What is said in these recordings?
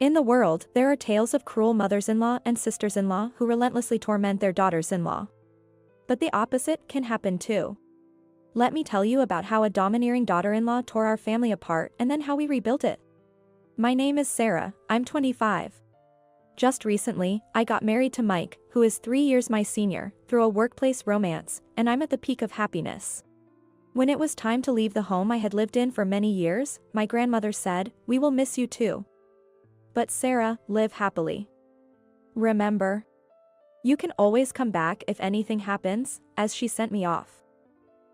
In the world, there are tales of cruel mothers-in-law and sisters-in-law who relentlessly torment their daughters-in-law. But the opposite can happen too. Let me tell you about how a domineering daughter-in-law tore our family apart and then how we rebuilt it. My name is Sarah, I'm 25. Just recently, I got married to Mike, who is 3 years my senior, through a workplace romance, and I'm at the peak of happiness. When it was time to leave the home I had lived in for many years, my grandmother said, "We will miss you too. But Sarah, live happily. Remember, you can always come back if anything happens," as she sent me off.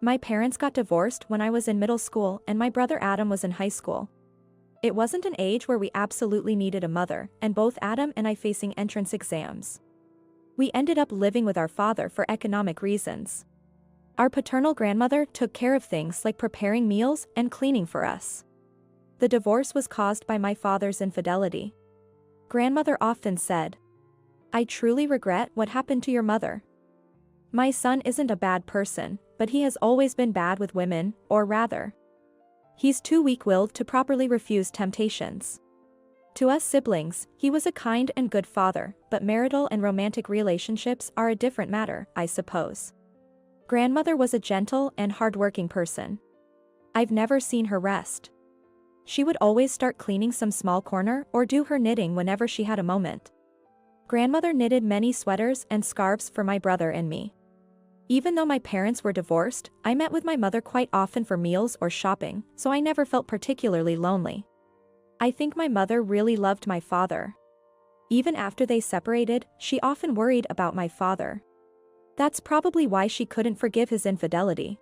My parents got divorced when I was in middle school and my brother Adam was in high school. It wasn't an age where we absolutely needed a mother, and both Adam and I facing entrance exams. We ended up living with our father for economic reasons. Our paternal grandmother took care of things like preparing meals and cleaning for us. The divorce was caused by my father's infidelity. Grandmother often said, "I truly regret what happened to your mother. My son isn't a bad person, but he has always been bad with women, or rather, he's too weak-willed to properly refuse temptations. To us siblings, he was a kind and good father, but marital and romantic relationships are a different matter, I suppose." Grandmother was a gentle and hard-working person. I've never seen her rest. She would always start cleaning some small corner or do her knitting whenever she had a moment. Grandmother knitted many sweaters and scarves for my brother and me. Even though my parents were divorced, I met with my mother quite often for meals or shopping, so I never felt particularly lonely. I think my mother really loved my father. Even after they separated, she often worried about my father. That's probably why she couldn't forgive his infidelity.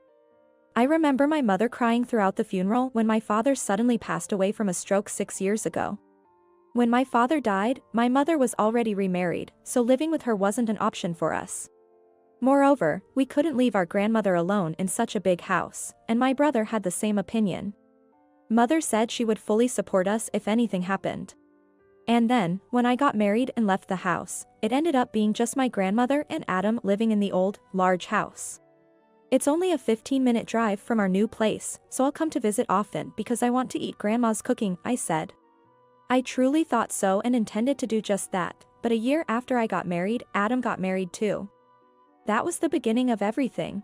I remember my mother crying throughout the funeral when my father suddenly passed away from a stroke 6 years ago. When my father died, my mother was already remarried, so living with her wasn't an option for us. Moreover, we couldn't leave our grandmother alone in such a big house, and my brother had the same opinion. Mother said she would fully support us if anything happened. And then, when I got married and left the house, it ended up being just my grandmother and Adam living in the old, large house. It's only a 15-minute drive from our new place, so I'll come to visit often because I want to eat Grandma's cooking, I said. I truly thought so and intended to do just that, but a year after I got married, Adam got married too. That was the beginning of everything.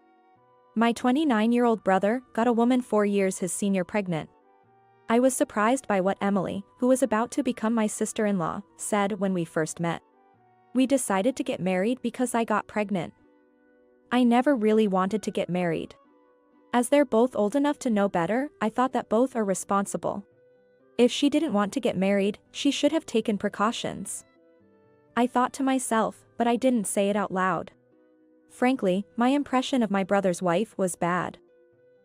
My 29-year-old brother got a woman 4 years his senior pregnant. I was surprised by what Emily, who was about to become my sister-in-law, said when we first met. We decided to get married because I got pregnant. I never really wanted to get married. As they're both old enough to know better, I thought that both are responsible. If she didn't want to get married, she should have taken precautions. I thought to myself, but I didn't say it out loud. Frankly, my impression of my brother's wife was bad.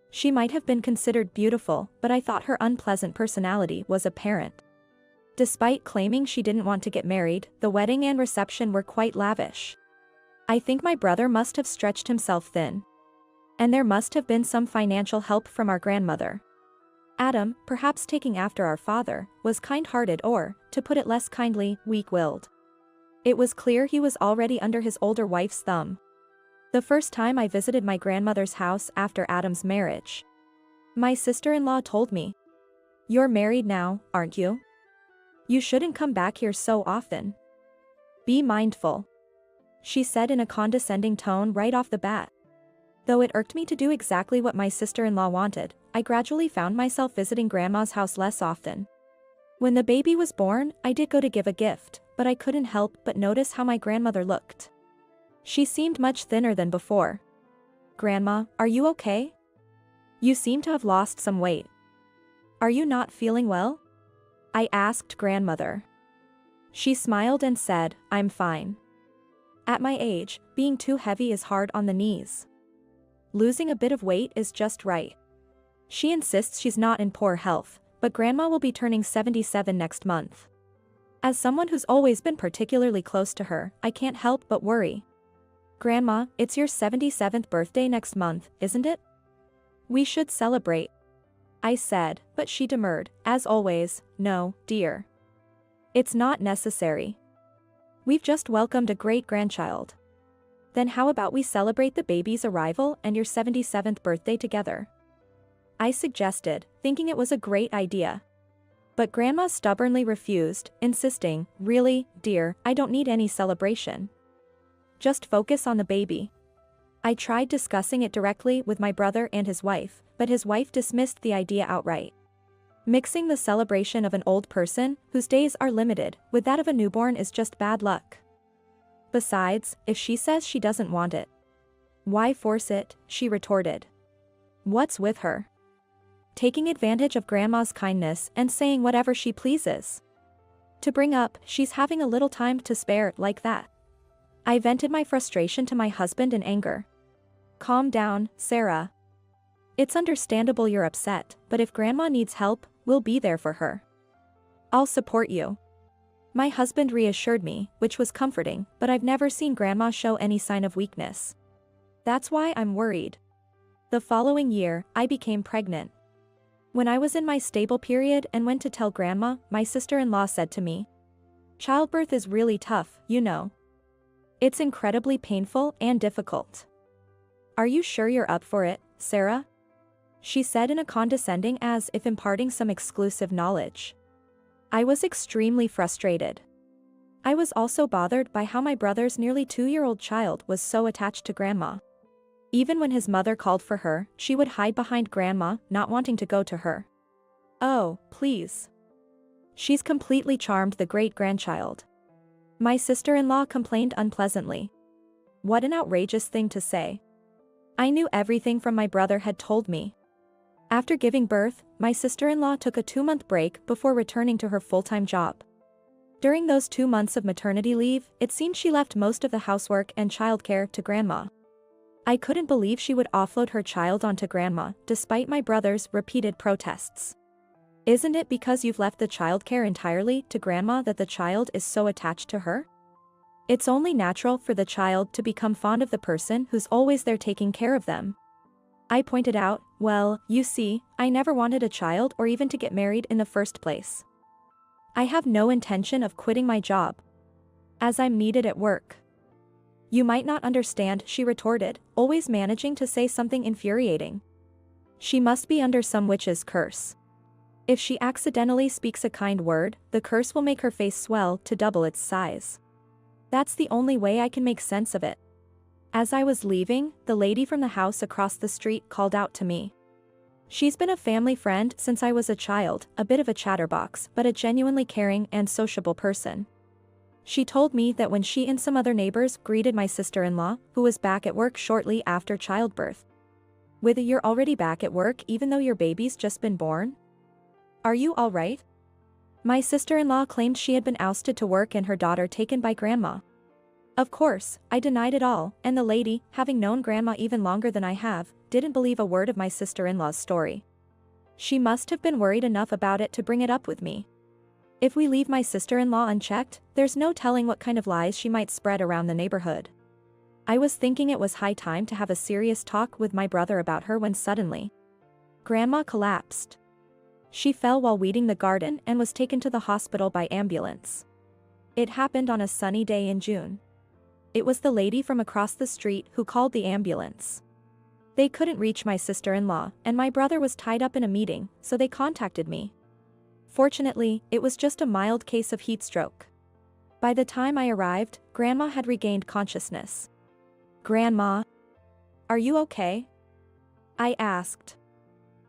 She might have been considered beautiful, but I thought her unpleasant personality was apparent. Despite claiming she didn't want to get married, the wedding and reception were quite lavish. I think my brother must have stretched himself thin. And there must have been some financial help from our grandmother. Adam, perhaps taking after our father, was kind-hearted or, to put it less kindly, weak-willed. It was clear he was already under his older wife's thumb. The first time I visited my grandmother's house after Adam's marriage, my sister-in-law told me, "You're married now, aren't you? You shouldn't come back here so often. Be mindful," she said in a condescending tone right off the bat. Though it irked me to do exactly what my sister-in-law wanted, I gradually found myself visiting Grandma's house less often. When the baby was born, I did go to give a gift, but I couldn't help but notice how my grandmother looked. She seemed much thinner than before. "Grandma, are you okay? You seem to have lost some weight. Are you not feeling well?" I asked grandmother. She smiled and said, "I'm fine. At my age, being too heavy is hard on the knees. Losing a bit of weight is just right." She insists she's not in poor health, but Grandma will be turning 77 next month. As someone who's always been particularly close to her, I can't help but worry. "Grandma, it's your 77th birthday next month, isn't it? We should celebrate," I said, but she demurred, as always, "No, dear. It's not necessary. We've just welcomed a great-grandchild. Then how about we celebrate the baby's arrival and your 77th birthday together?" I suggested, thinking it was a great idea. But Grandma stubbornly refused, insisting, "Really, dear, I don't need any celebration. Just focus on the baby." I tried discussing it directly with my brother and his wife, but his wife dismissed the idea outright. Mixing the celebration of an old person, whose days are limited, with that of a newborn is just bad luck. Besides, if she says she doesn't want it, why force it, she retorted. What's with her? Taking advantage of Grandma's kindness and saying whatever she pleases. To bring up, she's having a little time to spare, like that. I vented my frustration to my husband in anger. Calm down, Sarah. It's understandable you're upset, but if Grandma needs help, we'll be there for her. I'll support you. My husband reassured me, which was comforting, but I've never seen Grandma show any sign of weakness. That's why I'm worried. The following year, I became pregnant. When I was in my stable period and went to tell Grandma, my sister-in-law said to me, "Childbirth is really tough, you know. It's incredibly painful and difficult. Are you sure you're up for it, Sarah?" She said in a condescending as if imparting some exclusive knowledge. I was extremely frustrated. I was also bothered by how my brother's nearly 2-year-old child was so attached to Grandma. Even when his mother called for her, she would hide behind Grandma, not wanting to go to her. "Oh, please. She's completely charmed the great-grandchild." My sister-in-law complained unpleasantly. What an outrageous thing to say. I knew everything from my brother had told me. After giving birth, my sister-in-law took a 2-month break before returning to her full-time job. During those 2 months of maternity leave, it seemed she left most of the housework and childcare to Grandma. I couldn't believe she would offload her child onto Grandma, despite my brother's repeated protests. Isn't it because you've left the childcare entirely to Grandma that the child is so attached to her? It's only natural for the child to become fond of the person who's always there taking care of them. I pointed out, "Well, you see, I never wanted a child or even to get married in the first place. I have no intention of quitting my job, as I'm needed at work." "You might not understand," she retorted, always managing to say something infuriating. She must be under some witch's curse. If she accidentally speaks a kind word, the curse will make her face swell to double its size. That's the only way I can make sense of it. As I was leaving, the lady from the house across the street called out to me. She's been a family friend since I was a child, a bit of a chatterbox, but a genuinely caring and sociable person. She told me that when she and some other neighbors greeted my sister-in-law, who was back at work shortly after childbirth. With a "You're already back at work even though your baby's just been born? Are you all right?" My sister-in-law claimed she had been ousted to work and her daughter taken by Grandma. Of course, I denied it all, and the lady, having known Grandma even longer than I have, didn't believe a word of my sister-in-law's story. She must have been worried enough about it to bring it up with me. If we leave my sister-in-law unchecked, there's no telling what kind of lies she might spread around the neighborhood. I was thinking it was high time to have a serious talk with my brother about her when suddenly, Grandma collapsed. She fell while weeding the garden and was taken to the hospital by ambulance. It happened on a sunny day in June. It was the lady from across the street who called the ambulance. They couldn't reach my sister-in-law, and my brother was tied up in a meeting, so they contacted me. Fortunately, it was just a mild case of heat stroke. By the time I arrived, Grandma had regained consciousness. "Grandma, are you okay?" I asked.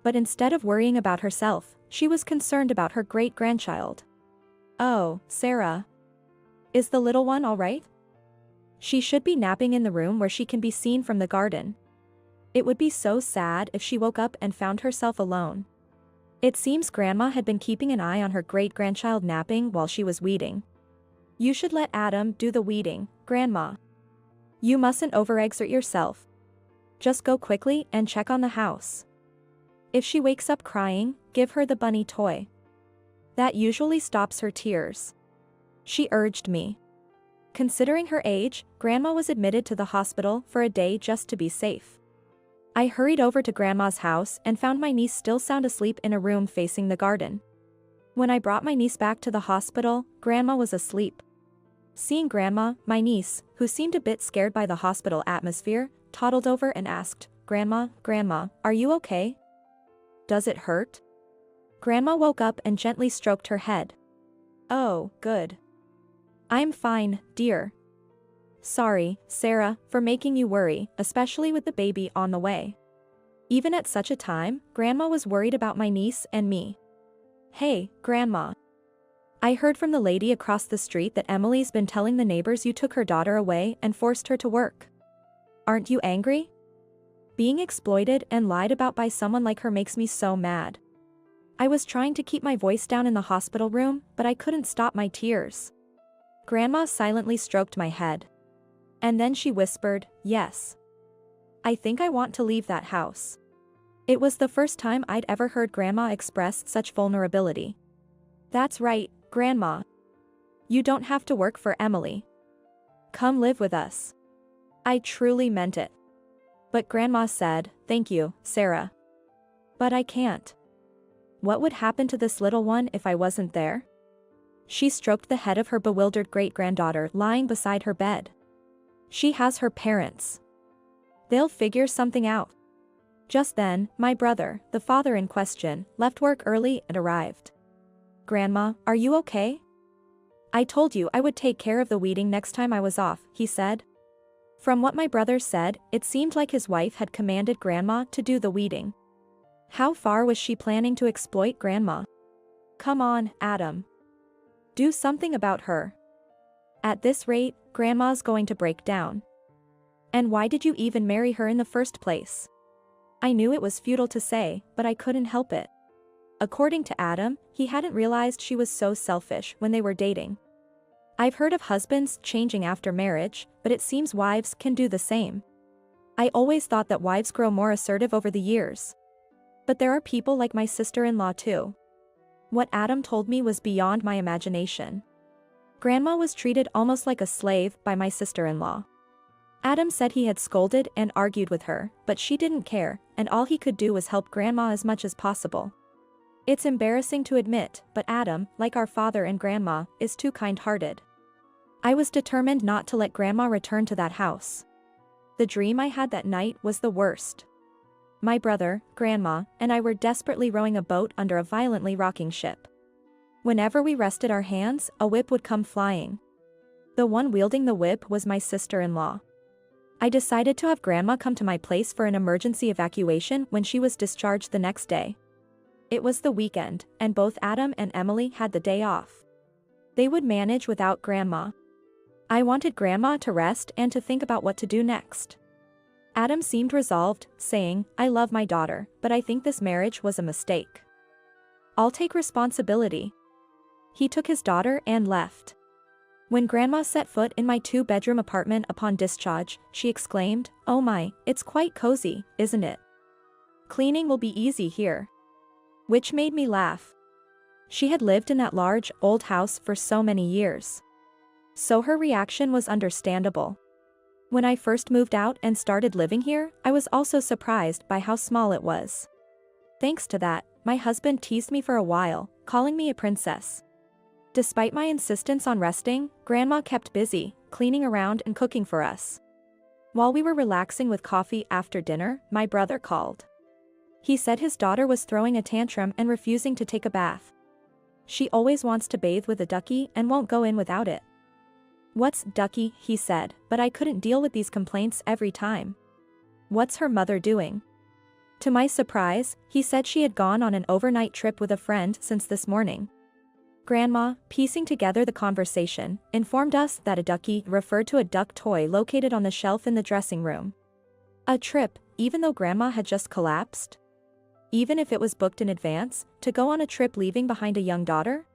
But instead of worrying about herself, she was concerned about her great-grandchild. "Oh, Sarah. Is the little one all right? She should be napping in the room where she can be seen from the garden. It would be so sad if she woke up and found herself alone." It seems Grandma had been keeping an eye on her great-grandchild napping while she was weeding. "You should let Adam do the weeding, Grandma. You mustn't overexert yourself. Just go quickly and check on the house. If she wakes up crying, give her the bunny toy. That usually stops her tears," she urged me. Considering her age, Grandma was admitted to the hospital for a day just to be safe. I hurried over to Grandma's house and found my niece still sound asleep in a room facing the garden. When I brought my niece back to the hospital, Grandma was asleep. Seeing Grandma, my niece, who seemed a bit scared by the hospital atmosphere, toddled over and asked, "Grandma, are you okay? Does it hurt?" Grandma woke up and gently stroked her head. Oh, good. I'm fine, dear. Sorry, Sarah, for making you worry, especially with the baby on the way. Even at such a time, Grandma was worried about my niece and me. Hey, Grandma. I heard from the lady across the street that Emily's been telling the neighbors you took her daughter away and forced her to work. Aren't you angry? Being exploited and lied about by someone like her makes me so mad. I was trying to keep my voice down in the hospital room, but I couldn't stop my tears. Grandma silently stroked my head. And then she whispered, yes. I think I want to leave that house. It was the first time I'd ever heard Grandma express such vulnerability. That's right, Grandma. You don't have to work for Emily. Come live with us. I truly meant it. But Grandma said, thank you, Sarah. But I can't. What would happen to this little one if I wasn't there? She stroked the head of her bewildered great-granddaughter lying beside her bed. She has her parents. They'll figure something out. Just then, my brother, the father in question, left work early and arrived. Grandma, are you okay? I told you I would take care of the weeding next time I was off, he said. From what my brother said, it seemed like his wife had commanded Grandma to do the weeding. How far was she planning to exploit Grandma? Come on, Adam. Do something about her. At this rate, Grandma's going to break down. And why did you even marry her in the first place? I knew it was futile to say, but I couldn't help it. According to Adam, he hadn't realized she was so selfish when they were dating. I've heard of husbands changing after marriage, but it seems wives can do the same. I always thought that wives grow more assertive over the years. But there are people like my sister-in-law too. What Adam told me was beyond my imagination. Grandma was treated almost like a slave by my sister-in-law. Adam said he had scolded and argued with her, but she didn't care, and all he could do was help Grandma as much as possible. It's embarrassing to admit, but Adam, like our father and Grandma, is too kind-hearted. I was determined not to let Grandma return to that house. The dream I had that night was the worst. My brother, Grandma, and I were desperately rowing a boat under a violently rocking ship. Whenever we rested our hands, a whip would come flying. The one wielding the whip was my sister-in-law. I decided to have Grandma come to my place for an emergency evacuation when she was discharged the next day. It was the weekend, and both Adam and Emily had the day off. They would manage without Grandma. I wanted Grandma to rest and to think about what to do next. Adam seemed resolved, saying, I love my daughter, but I think this marriage was a mistake. I'll take responsibility. He took his daughter and left. When Grandma set foot in my two-bedroom apartment upon discharge, she exclaimed, oh my, it's quite cozy, isn't it? Cleaning will be easy here. Which made me laugh. She had lived in that large, old house for so many years. So her reaction was understandable. When I first moved out and started living here, I was also surprised by how small it was. Thanks to that, my husband teased me for a while, calling me a princess. Despite my insistence on resting, Grandma kept busy, cleaning around and cooking for us. While we were relaxing with coffee after dinner, my brother called. He said his daughter was throwing a tantrum and refusing to take a bath. She always wants to bathe with a ducky and won't go in without it. What's ducky, he said, but I couldn't deal with these complaints every time. What's her mother doing? To my surprise, he said she had gone on an overnight trip with a friend since this morning. Grandma, piecing together the conversation, informed us that a ducky referred to a duck toy located on the shelf in the dressing room. A trip, even though Grandma had just collapsed? Even if it was booked in advance, to go on a trip leaving behind a young daughter?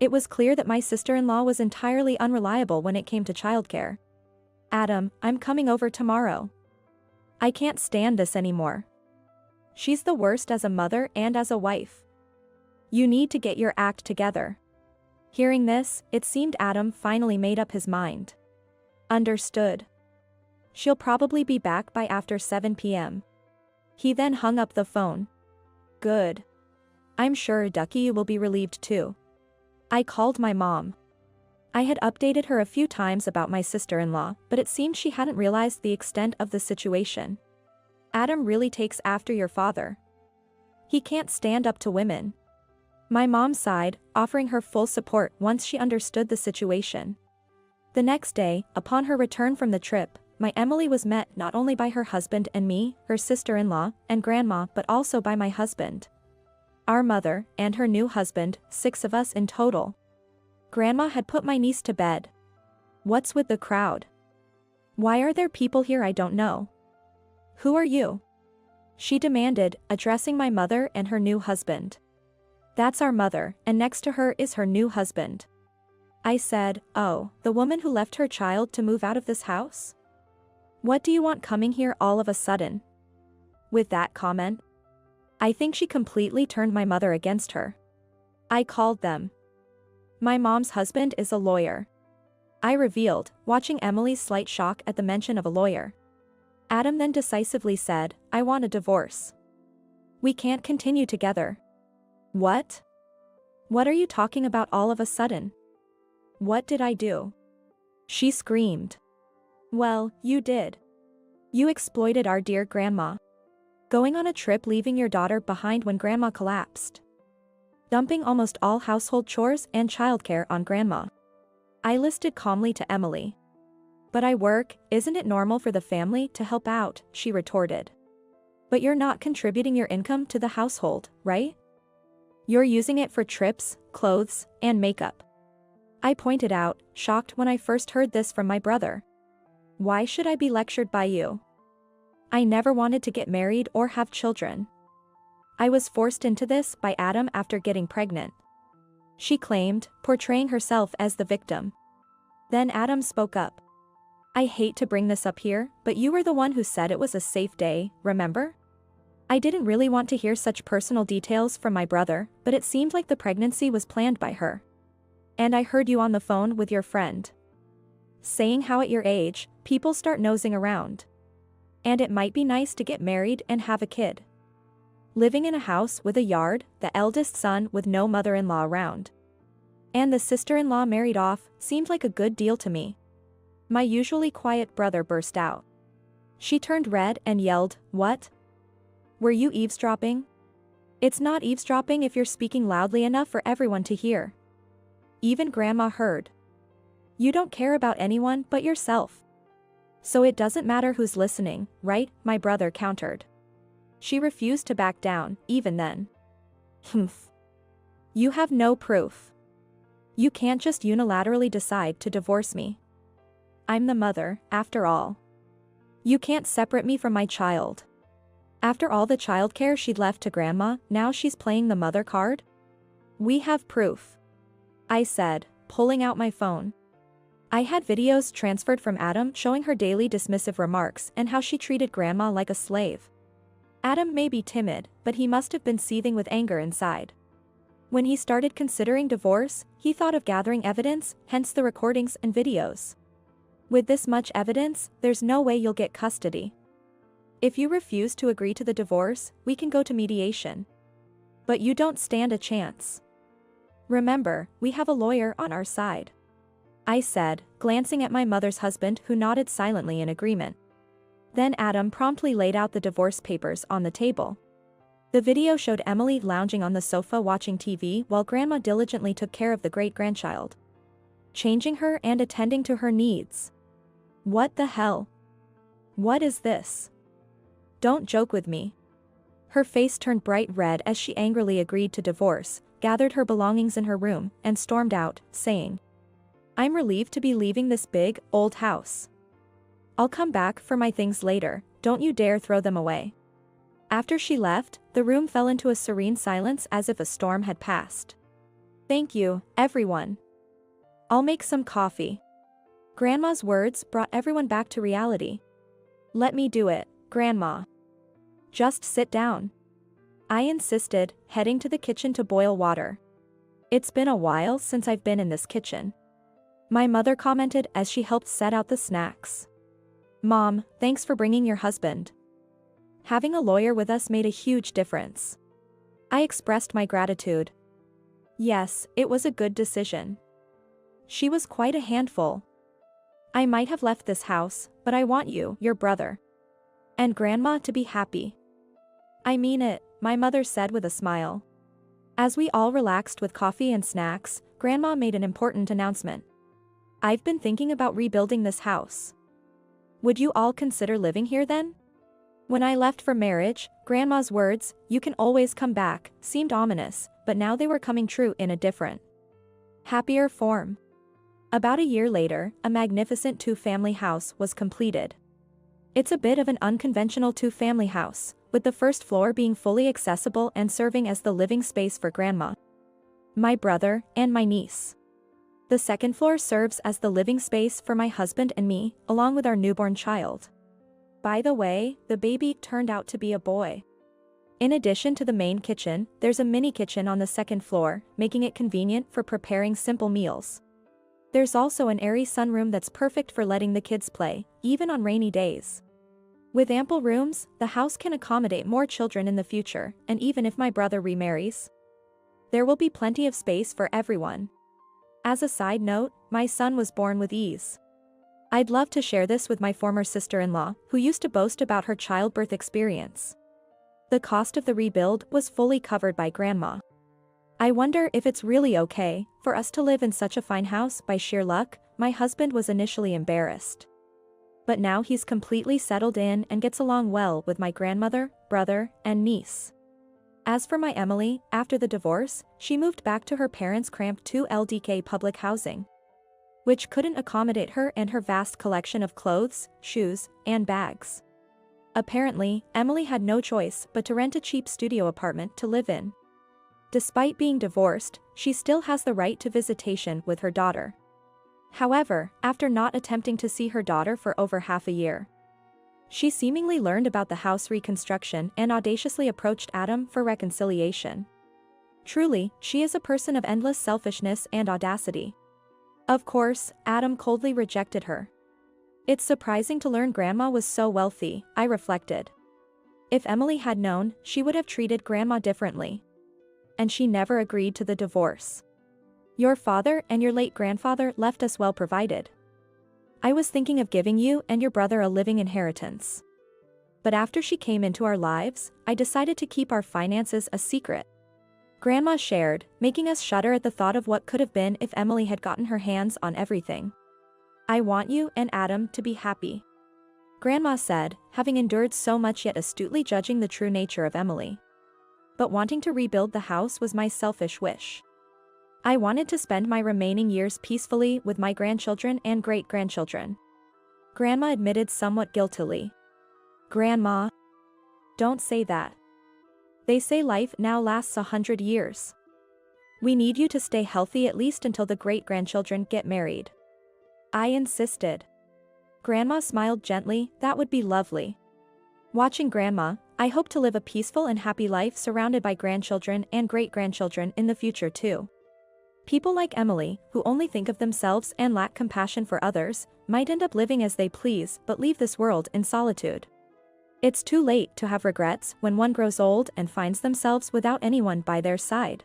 It was clear that my sister-in-law was entirely unreliable when it came to childcare. Adam, I'm coming over tomorrow. I can't stand this anymore. She's the worst as a mother and as a wife. You need to get your act together. Hearing this, it seemed Adam finally made up his mind. Understood. She'll probably be back by after 7 p.m. He then hung up the phone. Good. I'm sure Ducky will be relieved too. I called my mom. I had updated her a few times about my sister-in-law, but it seemed she hadn't realized the extent of the situation. Adam really takes after your father. He can't stand up to women. My mom sighed, offering her full support once she understood the situation. The next day, upon her return from the trip, my Emily was met not only by her husband and me, her sister-in-law, and grandma, but also by my husband. Our mother, and her new husband, 6 of us in total. Grandma had put my niece to bed. What's with the crowd? Why are there people here I don't know? Who are you? She demanded, addressing my mother and her new husband. That's our mother, and next to her is her new husband. I said, oh, the woman who left her child to move out of this house? What do you want coming here all of a sudden? With that comment, I think she completely turned my mother against her. I called them. My mom's husband is a lawyer. I revealed, watching Emily's slight shock at the mention of a lawyer. Adam then decisively said, I want a divorce. We can't continue together. What? What are you talking about all of a sudden? What did I do? She screamed. Well, you did. You exploited our dear grandma. Going on a trip, leaving your daughter behind when grandma collapsed. Dumping almost all household chores and childcare on grandma. I listed calmly to Emily. But I work, isn't it normal for the family to help out, she retorted. But you're not contributing your income to the household, right? You're using it for trips, clothes, and makeup. I pointed out, shocked when I first heard this from my brother. Why should I be lectured by you? I never wanted to get married or have children. I was forced into this by Adam after getting pregnant. She claimed, portraying herself as the victim. Then Adam spoke up. I hate to bring this up here, but you were the one who said it was a safe day, remember? I didn't really want to hear such personal details from my brother, but it seemed like the pregnancy was planned by her. And I heard you on the phone with your friend, saying how at your age, people start nosing around. And it might be nice to get married and have a kid. Living in a house with a yard, the eldest son with no mother-in-law around. And the sister-in-law married off, seemed like a good deal to me. My usually quiet brother burst out. She turned red and yelled, what? Were you eavesdropping? It's not eavesdropping if you're speaking loudly enough for everyone to hear. Even grandma heard. You don't care about anyone but yourself. So it doesn't matter who's listening, right? My brother countered. She refused to back down, even then. Humph. You have no proof. You can't just unilaterally decide to divorce me. I'm the mother, after all. You can't separate me from my child. After all the childcare she'd left to grandma, now she's playing the mother card? We have proof, I said, pulling out my phone. I had videos transferred from Adam showing her daily dismissive remarks and how she treated grandma like a slave. Adam may be timid, but he must have been seething with anger inside. When he started considering divorce, he thought of gathering evidence, hence the recordings and videos. With this much evidence, there's no way you'll get custody. If you refuse to agree to the divorce, we can go to mediation. But you don't stand a chance. Remember, we have a lawyer on our side, I said, glancing at my mother's husband who nodded silently in agreement. Then Adam promptly laid out the divorce papers on the table. The video showed Emily lounging on the sofa watching TV while grandma diligently took care of the great-grandchild, changing her and attending to her needs. What the hell? What is this? Don't joke with me. Her face turned bright red as she angrily agreed to divorce, gathered her belongings in her room, and stormed out, saying, I'm relieved to be leaving this big, old house. I'll come back for my things later, don't you dare throw them away. After she left, the room fell into a serene silence as if a storm had passed. Thank you, everyone. I'll make some coffee. Grandma's words brought everyone back to reality. Let me do it, Grandma. Just sit down, I insisted, heading to the kitchen to boil water. It's been a while since I've been in this kitchen, my mother commented as she helped set out the snacks. Mom, thanks for bringing your husband. Having a lawyer with us made a huge difference. I expressed my gratitude. Yes, it was a good decision. She was quite a handful. I might have left this house, but I want you, your brother, and Grandma to be happy. I mean it, my mother said with a smile. As we all relaxed with coffee and snacks, Grandma made an important announcement. I've been thinking about rebuilding this house. Would you all consider living here then? When I left for marriage, Grandma's words, "You can always come back," seemed ominous, but now they were coming true in a different, happier form. About a year later, a magnificent two-family house was completed. It's a bit of an unconventional two-family house, with the first floor being fully accessible and serving as the living space for Grandma, my brother, and my niece. The second floor serves as the living space for my husband and me, along with our newborn child. By the way, the baby turned out to be a boy. In addition to the main kitchen, there's a mini kitchen on the second floor, making it convenient for preparing simple meals. There's also an airy sunroom that's perfect for letting the kids play, even on rainy days. With ample rooms, the house can accommodate more children in the future, and even if my brother remarries, there will be plenty of space for everyone. As a side note, my son was born with ease. I'd love to share this with my former sister-in-law, who used to boast about her childbirth experience. The cost of the rebuild was fully covered by Grandma. I wonder if it's really okay for us to live in such a fine house by sheer luck. My husband was initially embarrassed, but now he's completely settled in and gets along well with my grandmother, brother, and niece. As for my Emily, after the divorce, she moved back to her parents' cramped 2 LDK public housing, which couldn't accommodate her and her vast collection of clothes, shoes, and bags. Apparently, Emily had no choice but to rent a cheap studio apartment to live in. Despite being divorced, she still has the right to visitation with her daughter. However, after not attempting to see her daughter for over half a year, she seemingly learned about the house reconstruction and audaciously approached Adam for reconciliation. Truly, she is a person of endless selfishness and audacity. Of course, Adam coldly rejected her. It's surprising to learn Grandma was so wealthy, I reflected. If Emily had known, she would have treated Grandma differently. And she never agreed to the divorce. Your father and your late grandfather left us well provided. I was thinking of giving you and your brother a living inheritance. But after she came into our lives, I decided to keep our finances a secret. Grandma shared, making us shudder at the thought of what could have been if Emily had gotten her hands on everything. I want you and Adam to be happy, Grandma said, having endured so much yet astutely judging the true nature of Emily. But wanting to rebuild the house was my selfish wish. I wanted to spend my remaining years peacefully with my grandchildren and great-grandchildren. Grandma admitted somewhat guiltily. Grandma, don't say that. They say life now lasts 100 years. We need you to stay healthy at least until the great-grandchildren get married. I insisted. Grandma smiled gently. That would be lovely. Watching Grandma, I hope to live a peaceful and happy life surrounded by grandchildren and great-grandchildren in the future too. People like Emily, who only think of themselves and lack compassion for others, might end up living as they please but leave this world in solitude. It's too late to have regrets when one grows old and finds themselves without anyone by their side.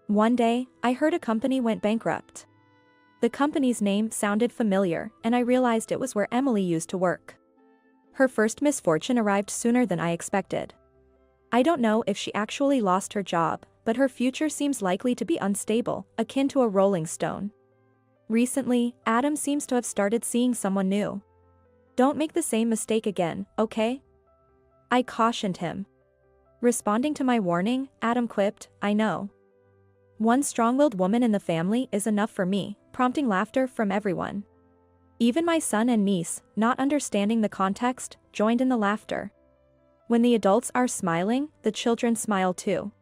One day, I heard a company went bankrupt. The company's name sounded familiar, and I realized it was where Emily used to work. Her first misfortune arrived sooner than I expected. I don't know if she actually lost her job, but her future seems likely to be unstable, akin to a rolling stone. Recently, Adam seems to have started seeing someone new. Don't make the same mistake again, okay? I cautioned him. Responding to my warning, Adam quipped, I know. One strong-willed woman in the family is enough for me, prompting laughter from everyone. Even my son and niece, not understanding the context, joined in the laughter. When the adults are smiling, the children smile too.